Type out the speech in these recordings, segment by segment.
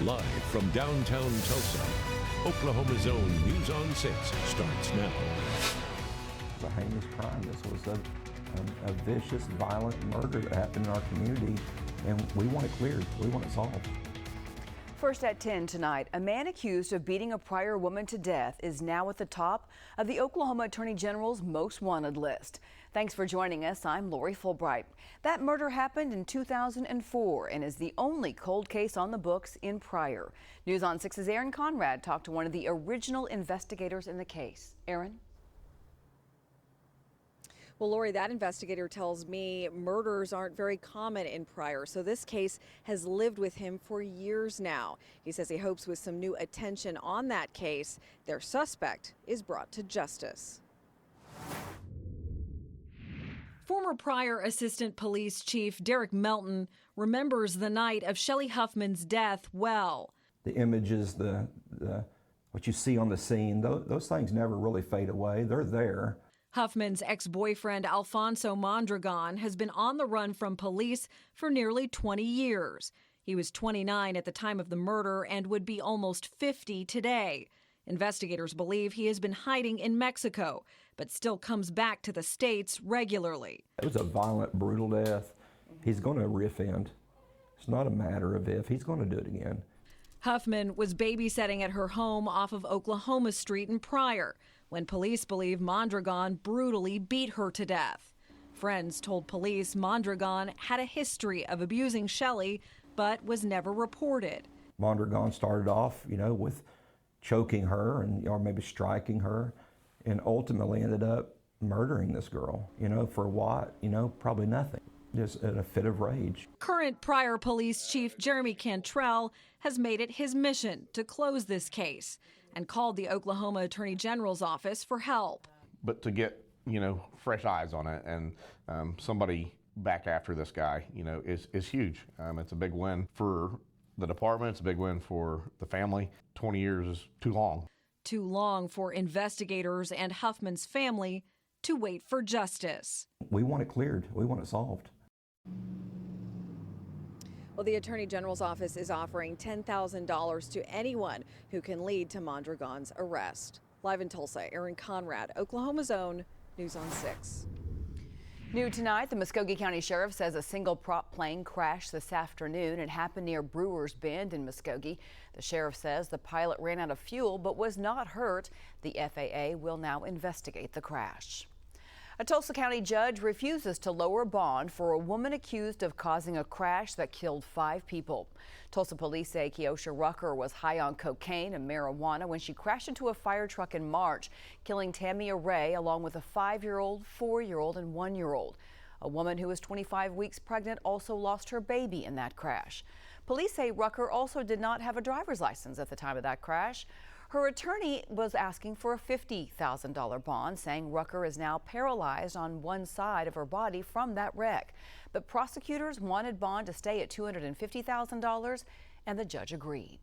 Live from downtown Tulsa, Oklahoma's own News on 6 starts now. It's a heinous crime. This was a vicious, violent murder that happened in our community, and we want it cleared. We want it solved. First at 10 tonight, a man accused of beating a prior woman to death is now at the top of the Oklahoma Attorney General's most wanted list. Thanks for joining us. I'm Lori Fulbright. That murder happened in 2004 and is the only cold case on the books in Pryor. News on 6's Aaron Conrad talked to one of the original investigators in the case. Aaron? Well, Lori, that investigator tells me murders aren't very common in Pryor, so this case has lived with him for years now. He says he hopes with some new attention on that case, their suspect is brought to justice. Former Pryor Assistant Police Chief Derek Melton remembers the night of Shelley Huffman's death well. The images, what you see on the scene, those things never really fade away. They're there. Huffman's ex-boyfriend Alfonso Mondragon has been on the run from police for nearly 20 years. He was 29 at the time of the murder and would be almost 50 today. Investigators believe he has been hiding in Mexico, but still comes back to the States regularly. It was a violent, brutal death. He's going to reoffend. It's not a matter of if. He's going to do it again. Huffman was babysitting at her home off of Oklahoma Street in Pryor when police believe Mondragon brutally beat her to death. Friends told police Mondragon had a history of abusing Shelley, but was never reported. Mondragon started off, with choking her or maybe striking her, and ultimately ended up murdering this girl. For what? Probably nothing. Just in a fit of rage. Current Pryor Police Chief Jeremy Cantrell has made it his mission to close this case and called the Oklahoma Attorney General's office for help. But to get, fresh eyes on it and somebody back after this guy, is huge. It's a big win for the department. It's a big win for the family. 20 years is too long. Too long for investigators and Huffman's family to wait for justice. We want it cleared. We want it solved. Well, the Attorney General's office is offering $10,000 to anyone who can lead to Mondragon's arrest. Live in Tulsa, Aaron Conrad, Oklahoma's own News on 6. New tonight, the Muskogee County Sheriff says a single prop plane crashed this afternoon. It happened near Brewers Bend in Muskogee. The sheriff says the pilot ran out of fuel but was not hurt. The FAA will now investigate the crash. A Tulsa County judge refuses to lower bond for a woman accused of causing a crash that killed 5 people. Tulsa police say Keosha Rucker was high on cocaine and marijuana when she crashed into a fire truck in March, killing Tamia Ray along with a 5-year-old, 4-year-old, and 1-year-old. A woman who was 25 weeks pregnant also lost her baby in that crash. Police say Rucker also did not have a driver's license at the time of that crash. Her attorney was asking for a $50,000 bond, saying Rucker is now paralyzed on one side of her body from that wreck. But prosecutors wanted bond to stay at $250,000, and the judge agreed.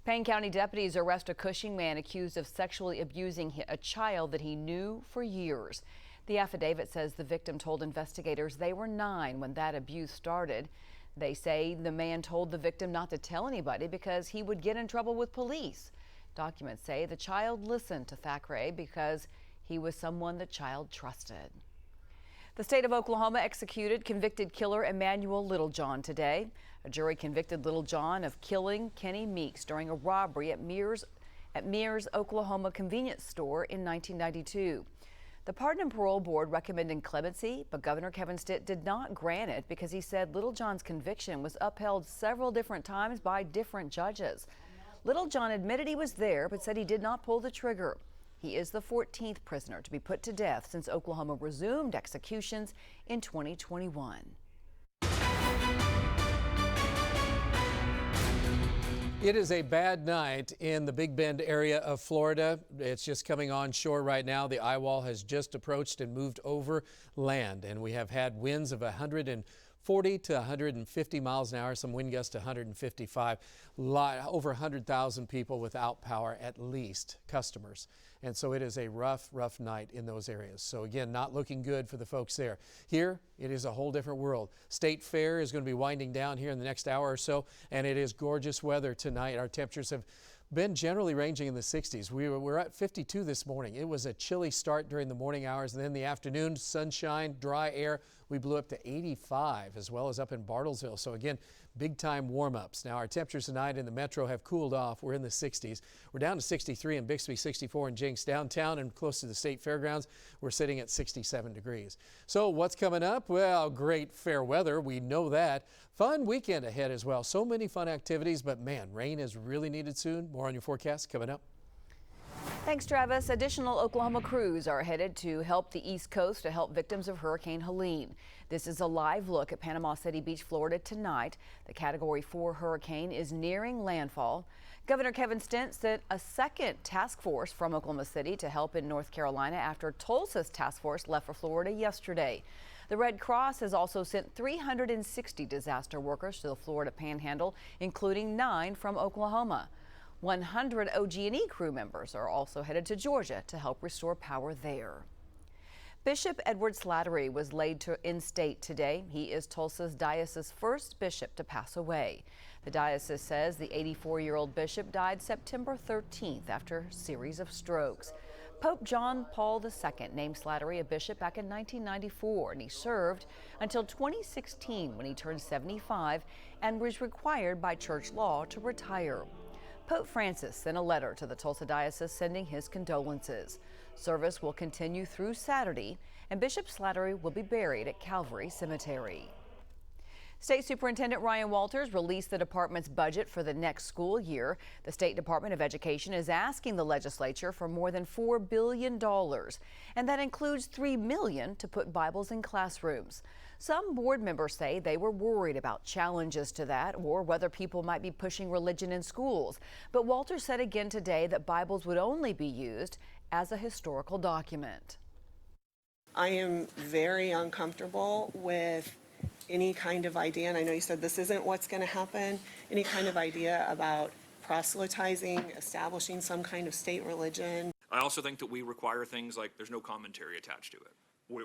Payne County deputies arrest a Cushing man accused of sexually abusing a child that he knew for years. The affidavit says the victim told investigators they were 9 when that abuse started. They say the man told the victim not to tell anybody because he would get in trouble with police. Documents say the child listened to Thackeray because he was someone the child trusted. The state of Oklahoma executed convicted killer Emmanuel Littlejohn today. A jury convicted Littlejohn of killing Kenny Meeks during a robbery at Mears, Oklahoma convenience store in 1992. The Pardon and Parole Board recommended clemency, but Governor Kevin Stitt did not grant it because he said Littlejohn's conviction was upheld several different times by different judges. Littlejohn admitted he was there, but said he did not pull the trigger. He is the 14th prisoner to be put to death since Oklahoma resumed executions in 2021. It is a bad night in the Big Bend area of Florida. It's just coming on shore right now. The eye wall has just approached and moved over land, and we have had winds of 140 40 to 150 miles an hour, some wind gusts to 155. Over 100,000 people without power, at least, customers. And so it is a rough night in those areas. So again, not looking good for the folks there. Here, it is a whole different world. State Fair is going to be winding down here in the next hour or so, and it is gorgeous weather tonight. Our temperatures have been generally ranging in the 60s. We're at 52 this morning. It was a chilly start during the morning hours, and then the afternoon, sunshine, dry air. We blew up to 85, as well as up in Bartlesville. So again, big time warm-ups. Now our temperatures tonight in the metro have cooled off. We're in the 60s. We're down to 63 in Bixby, 64 in Jenks downtown, and close to the state fairgrounds, we're sitting at 67 degrees. So what's coming up? Well, great fair weather. We know that. Fun weekend ahead as well. So many fun activities, but man, rain is really needed soon. More on your forecast coming up. Thanks, Travis. Additional Oklahoma crews are headed to help the East Coast to help victims of Hurricane Helene. This is a live look at Panama City Beach, Florida tonight. The Category 4 hurricane is nearing landfall. Governor Kevin Stitt sent a second task force from Oklahoma City to help in North Carolina after Tulsa's task force left for Florida yesterday. The Red Cross has also sent 360 disaster workers to the Florida Panhandle, including 9 from Oklahoma. 100 OG&E crew members are also headed to Georgia to help restore power there. Bishop Edward Slattery was laid to in-state today. He is Tulsa's diocese's first bishop to pass away. The diocese says the 84-year-old bishop died September 13th after a series of strokes. Pope John Paul II named Slattery a bishop back in 1994, and he served until 2016 when he turned 75 and was required by church law to retire. Pope Francis sent a letter to the Tulsa Diocese sending his condolences. Service will continue through Saturday, and Bishop Slattery will be buried at Calvary Cemetery. State Superintendent Ryan Walters released the department's budget for the next school year. The State Department of Education is asking the legislature for more than $4 billion, and that includes $3 million to put Bibles in classrooms. Some board members say they were worried about challenges to that or whether people might be pushing religion in schools. But Walters said again today that Bibles would only be used as a historical document. I am very uncomfortable with any kind of idea, and I know you said this isn't what's going to happen, any kind of idea about proselytizing, establishing some kind of state religion. I also think that we require things like there's no commentary attached to it.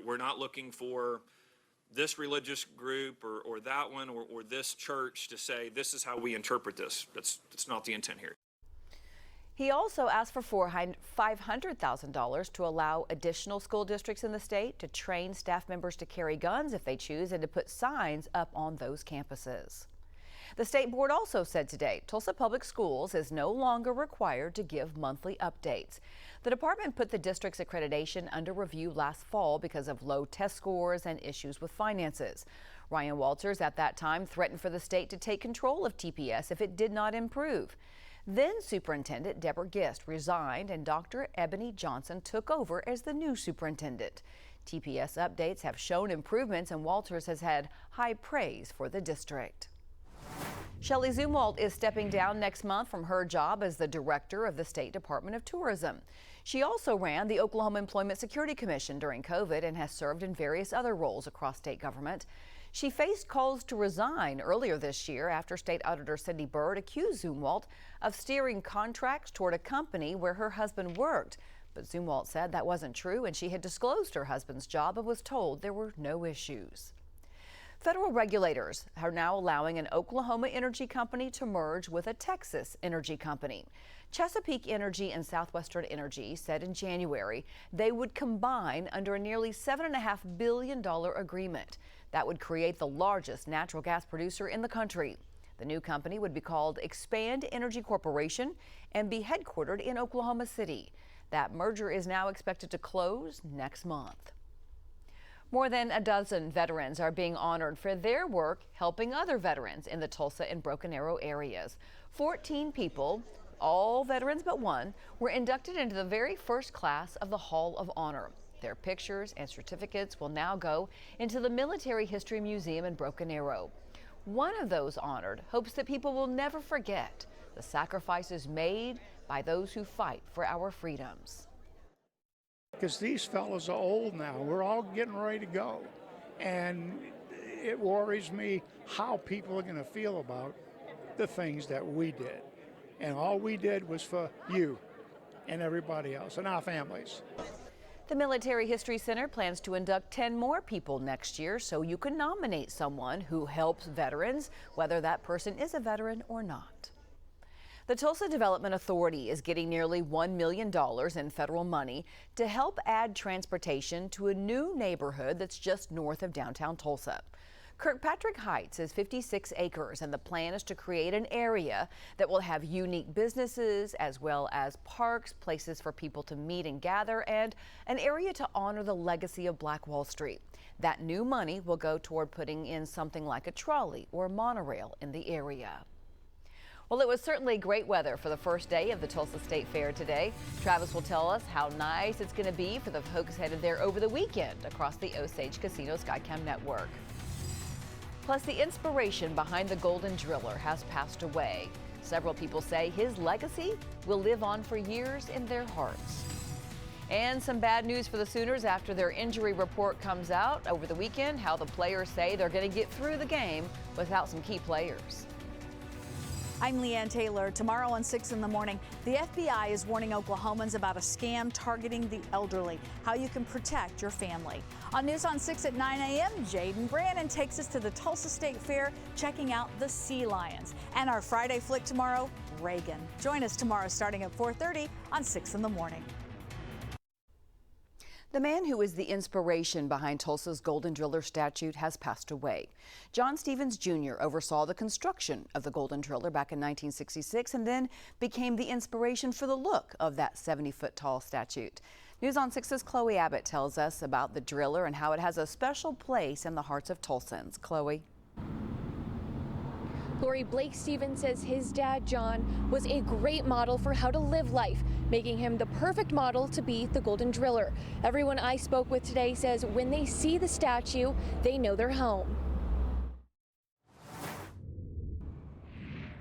We're not looking for this religious group or that one or this church to say this is how we interpret this. That's not the intent here. He also asked for $500,000 to allow additional school districts in the state to train staff members to carry guns if they choose and to put signs up on those campuses. The state board also said today Tulsa Public Schools is no longer required to give monthly updates. The department put the district's accreditation under review last fall because of low test scores and issues with finances. Ryan Walters at that time threatened for the state to take control of TPS if it did not improve. Then Superintendent Deborah Gist resigned and Dr. Ebony Johnson took over as the new superintendent. TPS updates have shown improvements and Walters has had high praise for the district. Shelley Zumwalt is stepping down next month from her job as the director of the State Department of Tourism. She also ran the Oklahoma Employment Security Commission during COVID and has served in various other roles across state government. She faced calls to resign earlier this year after State Auditor Cindy Byrd accused Zumwalt of steering contracts toward a company where her husband worked. But Zumwalt said that wasn't true and she had disclosed her husband's job and was told there were no issues. Federal regulators are now allowing an Oklahoma energy company to merge with a Texas energy company. Chesapeake Energy and Southwestern Energy said in January they would combine under a nearly $7.5 billion agreement. That would create the largest natural gas producer in the country. The new company would be called Expand Energy Corporation and be headquartered in Oklahoma City. That merger is now expected to close next month. More than a dozen veterans are being honored for their work helping other veterans in the Tulsa and Broken Arrow areas. 14 people, all veterans but one, were inducted into the very first class of the Hall of Honor. Their pictures and certificates will now go into the Military History Museum in Broken Arrow. One of those honored hopes that people will never forget the sacrifices made by those who fight for our freedoms. Because these fellows are old now. We're all getting ready to go. And it worries me how people are going to feel about the things that we did. And all we did was for you and everybody else and our families. The Military History Center plans to induct 10 more people next year, so you can nominate someone who helps veterans, whether that person is a veteran or not. The Tulsa Development Authority is getting nearly $1 million in federal money to help add transportation to a new neighborhood that's just north of downtown Tulsa. Kirkpatrick Heights is 56 acres, and the plan is to create an area that will have unique businesses as well as parks, places for people to meet and gather, and an area to honor the legacy of Black Wall Street. That new money will go toward putting in something like a trolley or monorail in the area. Well, it was certainly great weather for the first day of the Tulsa State Fair today. Travis will tell us how nice it's going to be for the folks headed there over the weekend across the Osage Casino Skycam network. Plus, the inspiration behind the Golden Driller has passed away. Several people say his legacy will live on for years in their hearts. And some bad news for the Sooners after their injury report comes out over the weekend, how the players say they're going to get through the game without some key players. I'm Leanne Taylor. Tomorrow on 6 in the morning, the FBI is warning Oklahomans about a scam targeting the elderly, how you can protect your family. On News on 6 at 9 a.m., Jaden Brannon takes us to the Tulsa State Fair, checking out the sea lions. And our Friday flick tomorrow, Reagan. Join us tomorrow starting at 4:30 on 6 in the morning. The man who is the inspiration behind Tulsa's Golden Driller statue has passed away. John Stevens Jr. oversaw the construction of the Golden Driller back in 1966 and then became the inspiration for the look of that 70-foot tall statue. News on 6's Chloe Abbott tells us about the driller and how it has a special place in the hearts of Tulsans. Chloe. Lori, Blake Stevens says his dad, John, was a great model for how to live life, making him the perfect model to be the Golden Driller. Everyone I spoke with today says when they see the statue, they know they're home.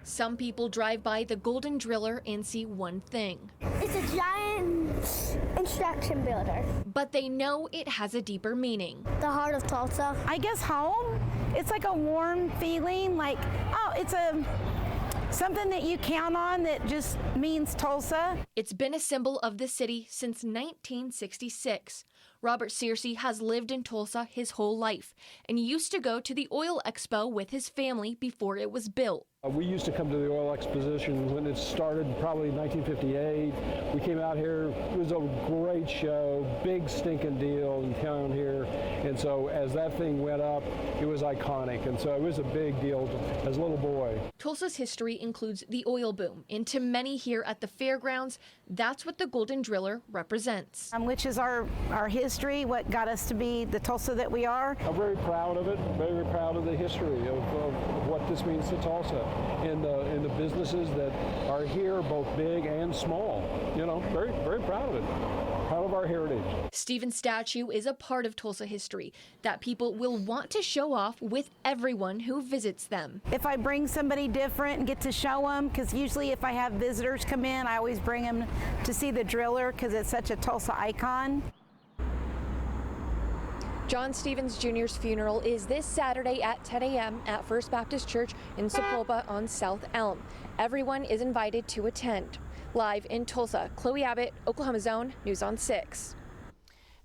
Some people drive by the Golden Driller and see one thing. It's a giant instruction builder. But they know it has a deeper meaning. The heart of Tulsa. I guess home. It's like a warm feeling, like, oh, it's something that you count on that just means Tulsa. It's been a symbol of the city since 1966. Robert Searcy has lived in Tulsa his whole life and used to go to the Oil Expo with his family before it was built. We used to come to the Oil Exposition when it started, probably 1958. We came out here. It was a great show, big stinking deal in town here. And so as that thing went up, it was iconic. And so it was a big deal as a little boy. Tulsa's history includes the oil boom. And to many here at the fairgrounds, that's what the Golden Driller represents. Which is our history, what got us to be the Tulsa that we are. I'm very proud of it, very proud of the history of what this means to Tulsa. And the businesses that are here, both big and small. You know, very, very proud of it. Proud of our heritage. Stevens' statue is a part of Tulsa history that people will want to show off with everyone who visits them. If I bring somebody different and get to show them, because usually if I have visitors come in, I always bring them to see the driller because it's such a Tulsa icon. John Stevens Jr.'s funeral is this Saturday at 10 a.m. at First Baptist Church in Sapulpa on South Elm. Everyone is invited to attend. Live in Tulsa, Chloe Abbott, Oklahoma's Own, News on 6.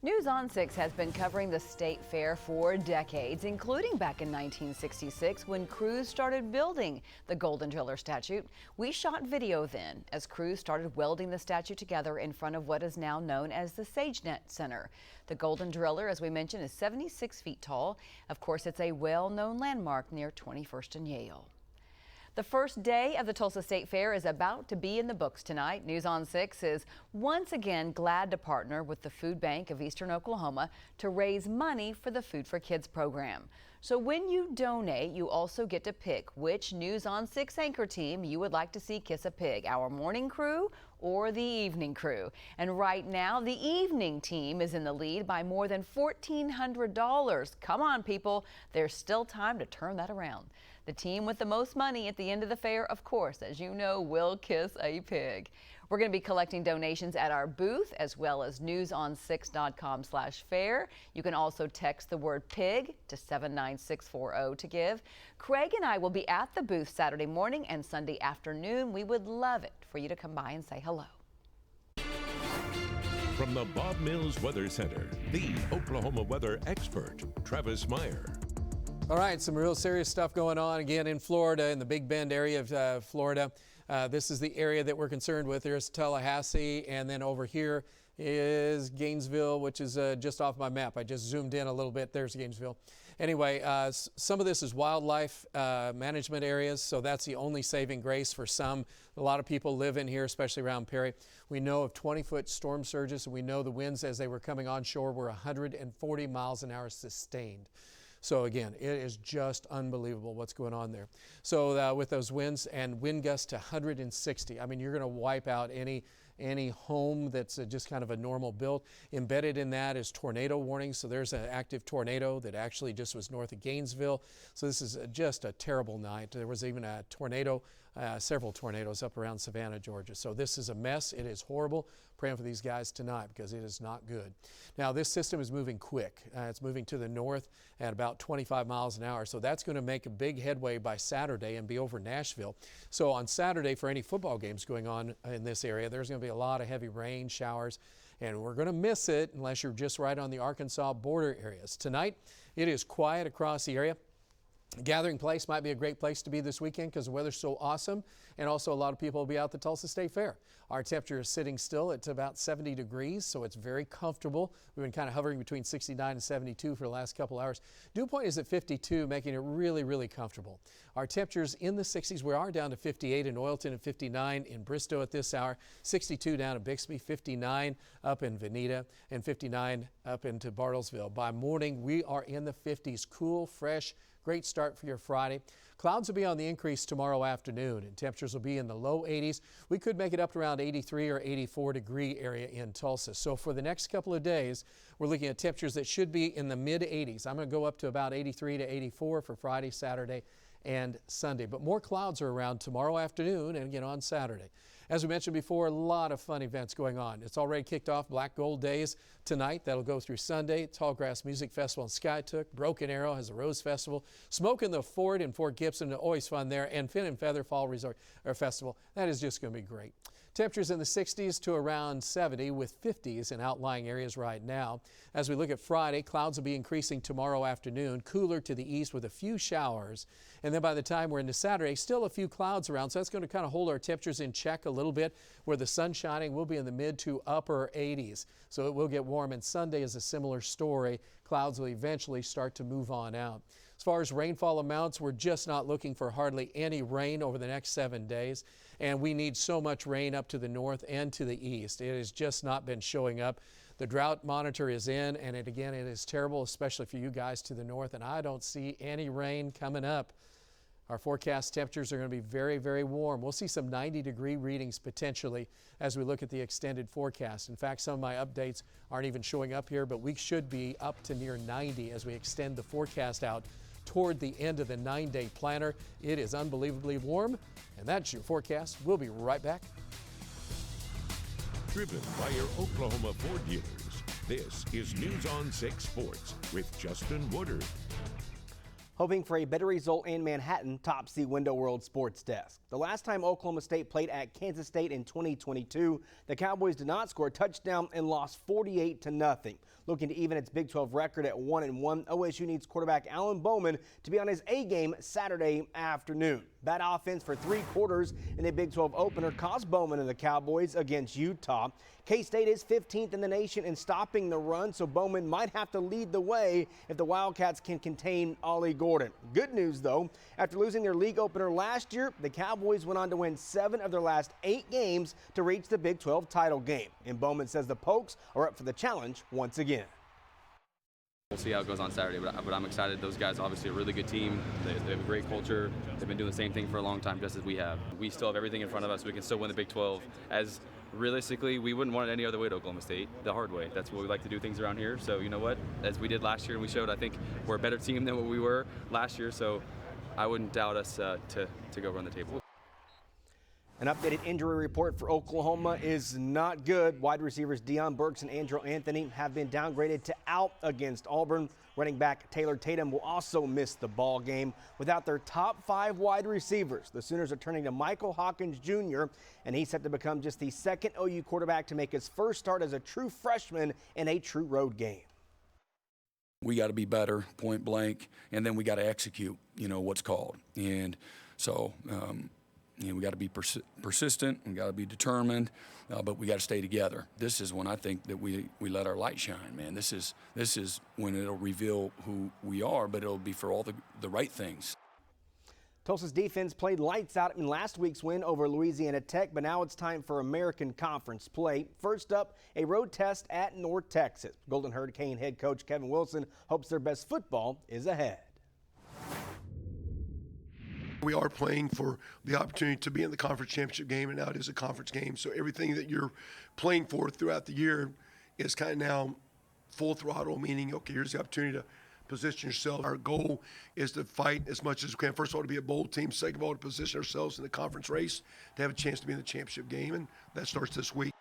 News on 6 has been covering the state fair for decades, including back in 1966 when crews started building the Golden Driller statue. We shot video then as crews started welding the statue together in front of what is now known as the SageNet Center. The Golden Driller, as we mentioned, is 76 feet tall. Of course, it's a well-known landmark near 21st and Yale. The first day of the Tulsa State Fair is about to be in the books tonight. News on 6 is once again glad to partner with the Food Bank of Eastern Oklahoma to raise money for the Food for Kids program. So when you donate, you also get to pick which News on 6 anchor team you would like to see kiss a pig, our morning crew or the evening crew. And right now, the evening team is in the lead by more than $1,400. Come on, people, there's still time to turn that around. The team with the most money at the end of the fair, of course, as you know, will kiss a pig. We're going to be collecting donations at our booth as well as newson6.com/fair. You can also text the word PIG to 79640 to give. Craig and I will be at the booth Saturday morning and Sunday afternoon. We would love it for you to come by and say hello. From the Bob Mills Weather Center, the Oklahoma weather expert, Travis Meyer. All right, some real serious stuff going on again in Florida, in the Big Bend area of Florida. This is the area that we're concerned with. There's Tallahassee, and then over here is Gainesville, which is just off my map. I just zoomed in a little bit. There's Gainesville. Anyway, some of this is wildlife management areas, so that's the only saving grace for some. A lot of people live in here, especially around Perry. We know of 20-foot storm surges, and we know the winds as they were coming onshore were 140 miles an hour sustained. So again, it is just unbelievable what's going on there. So with those winds and wind gusts to 160, I mean, you're going to wipe out any home that's just kind of a normal build. Embedded in that is tornado warnings. So there's an active tornado that actually just was north of Gainesville. So this is just a terrible night. There was even a tornado, several tornadoes up around Savannah, Georgia. So this is a mess. It is horrible. Praying for these guys tonight because it is not good. Now this system is moving quick. It's moving to the north at about 25 miles an hour. So that's going to make a big headway by Saturday and be over Nashville. So on Saturday, for any football games going on in this area, there's going to be a lot of heavy rain, showers, and we're going to miss it unless you're just right on the Arkansas border areas. Tonight, it is quiet across the area. Gathering Place might be a great place to be this weekend because the weather's so awesome, and also a lot of people will be out at the Tulsa State Fair. Our temperature is sitting still at about 70 degrees, so it's very comfortable. We've been kind of hovering between 69 and 72 for the last couple hours. Dew point is at 52, making it really, really comfortable. Our temperatures in the 60s. We are down to 58 in Oilton and 59 in Bristow at this hour, 62 down in Bixby, 59 up in Veneta, and 59 up into Bartlesville. By morning, we are in the 50s, cool, fresh. Great start for your Friday. Clouds will be on the increase tomorrow afternoon, and temperatures will be in the low 80s. We could make it up to around 83 or 84 degree area in Tulsa. So for the next couple of days, we're looking at temperatures that should be in the mid 80s. I'm going to go up to about 83 to 84 for Friday, Saturday, and Sunday. But more clouds are around tomorrow afternoon and again on Saturday. As we mentioned before, a lot of fun events going on. It's already kicked off Black Gold Days tonight. That'll go through Sunday. Tallgrass Music Festival in Skytook. Broken Arrow has a Rose Festival. Smoke in the Fort in Fort Gibson, always fun there. And Fin and Feather Fall Resort Festival. That is just going to be great. Temperatures in the 60s to around 70 with 50s in outlying areas right now. As we look at Friday, clouds will be increasing tomorrow afternoon, cooler to the east with a few showers. And then by the time we're into Saturday, still a few clouds around. So that's going to kind of hold our temperatures in check a little bit. Where the sun's shining, we'll be in the mid to upper 80s. So it will get warm. And Sunday is a similar story. Clouds will eventually start to move on out. As far as rainfall amounts, we're just not looking for hardly any rain over the next 7 days. And we need so much rain up to the north and to the east. It has just not been showing up. The drought monitor is in, and it is terrible, especially for you guys to the north, and I don't see any rain coming up. Our forecast temperatures are going to be very, very warm. We'll see some 90-degree readings potentially as we look at the extended forecast. In fact, some of my updates aren't even showing up here, but we should be up to near 90 as we extend the forecast out toward the end of the 9-day planner. It is unbelievably warm, and that's your forecast. We'll be right back. Driven by your Oklahoma Ford dealers, this is News on 6 Sports with Justin Woodard. Hoping for a better result in Manhattan, tops the Window World Sports Desk. The last time Oklahoma State played at Kansas State in 2022, the Cowboys did not score a touchdown and lost 48-0. Looking to even its Big 12 record at 1-1, OSU needs quarterback Alan Bowman to be on his A game Saturday afternoon. Bad offense for 3 quarters in a Big 12 opener cost Bowman and the Cowboys against Utah. K-State is 15th in the nation in stopping the run, so Bowman might have to lead the way if the Wildcats can contain Ollie Gordon. Good news, though, after losing their league opener last year, the Cowboys went on to win 7 of their last 8 games to reach the Big 12 title game. And Bowman says the Pokes are up for the challenge once again. We'll see how it goes on Saturday, but I'm excited. Those guys are obviously a really good team. They have a great culture. They've been doing the same thing for a long time, just as we have. We still have everything in front of us. We can still win the Big 12. As realistically, we wouldn't want it any other way to Oklahoma State, the hard way. That's what we like to do things around here. So you know what? As we did last year, and we showed, I think we're a better team than what we were last year. So I wouldn't doubt us to go run the table. An updated injury report for Oklahoma is not good. Wide receivers Deion Burks and Andrew Anthony have been downgraded to out against Auburn. Running back Taylor Tatum will also miss the ball game. Without their top 5 wide receivers, the Sooners are turning to Michael Hawkins Jr., and he's set to become just the second OU quarterback to make his first start as a true freshman in a true road game. We got to be better, point blank, and then we got to execute, what's called. And so, we got to be persistent, we got to be determined, but we got to stay together. This is when I think that we let our light shine, man. This is when it'll reveal who we are, but it'll be for all the right things. Tulsa's defense played lights out in last week's win over Louisiana Tech, but now it's time for American Conference play. First up, a road test at North Texas. Golden Hurricane head coach Kevin Wilson hopes their best football is ahead. We are playing for the opportunity to be in the conference championship game, and now it is a conference game. So everything that you're playing for throughout the year is kind of now full throttle, meaning, okay, here's the opportunity to position yourself. Our goal is to fight as much as we can. First of all, to be a bold team. Second of all, to position ourselves in the conference race, to have a chance to be in the championship game, and that starts this week.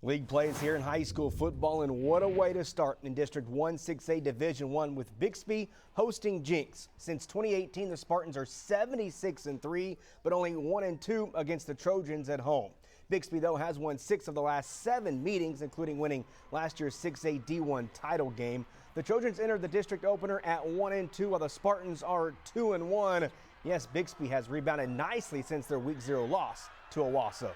League plays here in high school football, and what a way to start in District 1 6A Division I with Bixby hosting Jinx. Since 2018, the Spartans are 76-3, but only 1-2 against the Trojans at home. Bixby, though, has won 6 of the last 7 meetings, including winning last year's 6A D1 title game. The Trojans entered the district opener at 1-2, while the Spartans are 2-1. Yes, Bixby has rebounded nicely since their Week 0 loss to Owasso.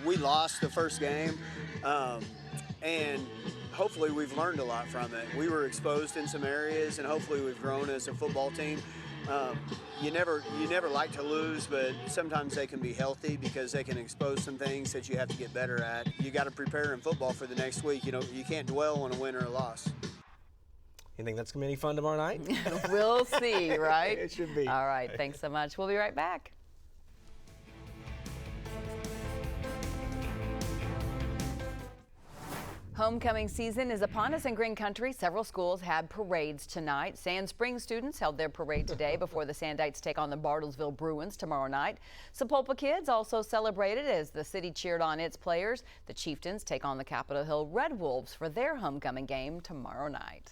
We lost the first game, and hopefully we've learned a lot from it. We were exposed in some areas, and hopefully we've grown as a football team. You never like to lose, but sometimes they can be healthy because they can expose some things that you have to get better at. You got to prepare in football for the next week. You can't dwell on a win or a loss. You think that's going to be any fun tomorrow night? We'll see, right? It should be. All right, thanks so much. We'll be right back. Homecoming season is upon us in Green Country. Several schools had parades tonight. Sand Springs students held their parade today before the Sandites take on the Bartlesville Bruins tomorrow night. Sapulpa kids also celebrated as the city cheered on its players. The Chieftains take on the Capitol Hill Red Wolves for their homecoming game tomorrow night.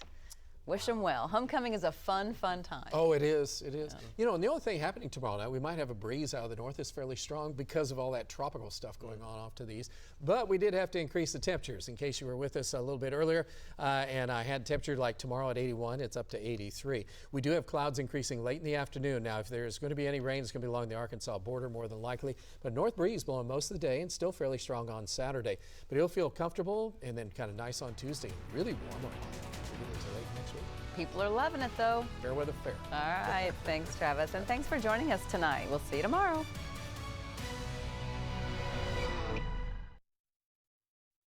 Wish them well. Homecoming is a fun time. Oh, it is. It is. And the only thing happening tomorrow night, we might have a breeze out of the north. It's fairly strong because of all that tropical stuff going on off to the east. But we did have to increase the temperatures in case you were with us a little bit earlier. And I had temperature like tomorrow at 81. It's up to 83. We do have clouds increasing late in the afternoon. Now, if there's going to be any rain, it's going to be along the Arkansas border more than likely. But north breeze blowing most of the day and still fairly strong on Saturday. But it'll feel comfortable and then kind of nice on Tuesday. Really warm on late next week. People are loving it, though. Fair weather fair. All right. Thanks, Travis. And thanks for joining us tonight. We'll see you tomorrow.